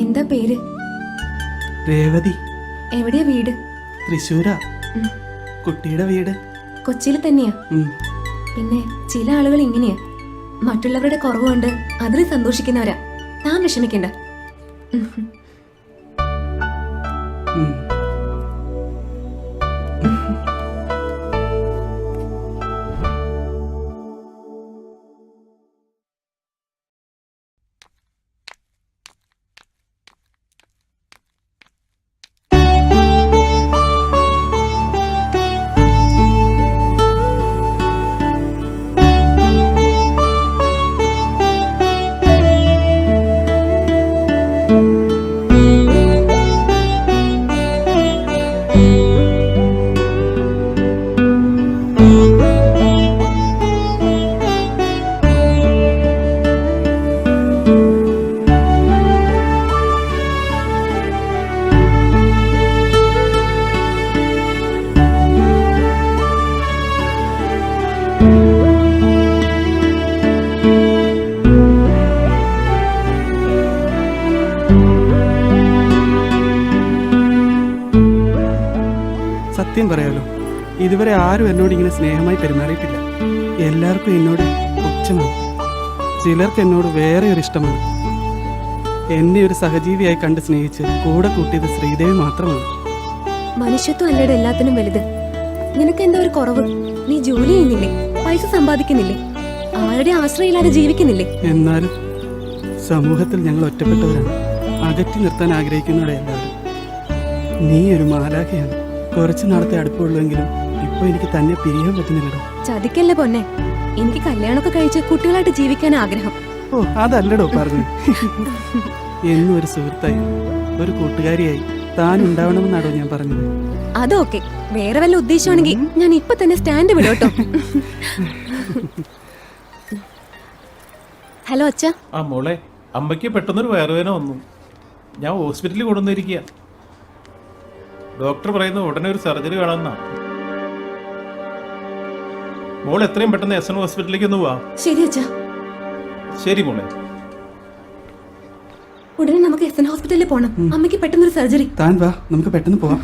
എന്താ പേര്? രേവതി. എവിടെയാ വീട്? തൃശ്ശൂരാ. കുട്ടിയുടെ വീട് കൊച്ചിയിൽ തന്നെയാ. പിന്നെ ചില ആളുകൾ ഇങ്ങനെയാ, മറ്റുള്ളവരുടെ കുറവുകൊണ്ട് അതിൽ സന്തോഷിക്കുന്നവരാ. താൻ വിഷമിക്കണ്ട. സത്യം പറയാലോ, ഇതുവരെ ആരും എന്നോട് ഇങ്ങനെ സ്നേഹമായി പെരുമാറിയിട്ടില്ല. എല്ലാവർക്കും എന്നോട് പുച്ഛമാണ്. ചിലർക്ക് എന്നോട് വേറെ ഒരു ഇഷ്ടമാണ്. എന്നെ ഒരു സഹജീവിയായി കണ്ട് സ്നേഹിച്ച് കൂടെ കൂട്ടിയത് ശ്രീദേവി മാത്രമാണ്. മനുഷ്യത്വം അല്ലയുടെ എല്ലാത്തിനും വലുത്. നിനക്ക് എന്താ ഒരു കുറവ്? നീ ജോലി ചെയ്യുന്നില്ലേ? പൈസ സമ്പാദിക്കുന്നില്ലേ? ആരുടെ ആശ്രയമില്ലാതെ ജീവിക്കുന്നില്ലേ? എന്നാലും സമൂഹത്തിൽ ഞങ്ങൾ ഒറ്റപ്പെട്ടവരാണ്. അകറ്റി നിർത്താൻ ആഗ്രഹിക്കുന്നവരെ എല്ലാവരും. നീ ഒരു മാലാഖയാണ്. കുറച്ച് നാളത്തെ അടുപ്പമുള്ളെങ്കിലും ഇപ്പൊ എനിക്ക് തന്നെ പിരിയാൻ പറ്റുന്നില്ലടോ. ചതിക്കല്ലേ പൊന്നെ, എനിക്ക് കല്യാണമൊക്കെ കഴിച്ച് കുട്ടികളായിട്ട് ജീവിക്കാൻ ആഗ്രഹം. ഓ, അതല്ലടോ പറഞ്ഞു. എന്നും ഒരു സുഹൃത്തായി, ഒരു കൂട്ടുകാരിയായി താൻ ഉണ്ടാവണമെന്നാണോ ഞാൻ പറഞ്ഞത്. അതൊക്കെ വേറെ വല്ല ഉദ്ദേശമാണെങ്കിൽ ഞാൻ ഇപ്പൊ തന്നെ സ്റ്റാൻഡ് വിടോട്ടോ. ഹലോ അച്ഛ. ആ മോളെ, അമ്മയ്ക്ക് പെട്ടെന്നൊരു വയറുവേദന വന്നു. ഞാൻ ഹോസ്പിറ്റലിൽ കൊണ്ടുവന്നിരിക്കുക. ഡോക്ടർ പറയുന്നത് ഉടനെ ഒരു സർജറി വേണമെന്നാ. മോൾ എത്രയും പെട്ടെന്ന് എസ് എൻ ഹോസ്പിറ്റലിലേക്ക് ഒന്ന് പോവാ. ശരി അച്ഛാ. ശരി മോളെ. ഉടനെ നമുക്ക് എസ് എൻ ഹോസ്പിറ്റലിൽ പോണം. അമ്മയ്ക്ക് പെട്ടെന്നൊരു സർജറി. താൻ വാ, നമുക്ക് പെട്ടെന്ന് പോവാം.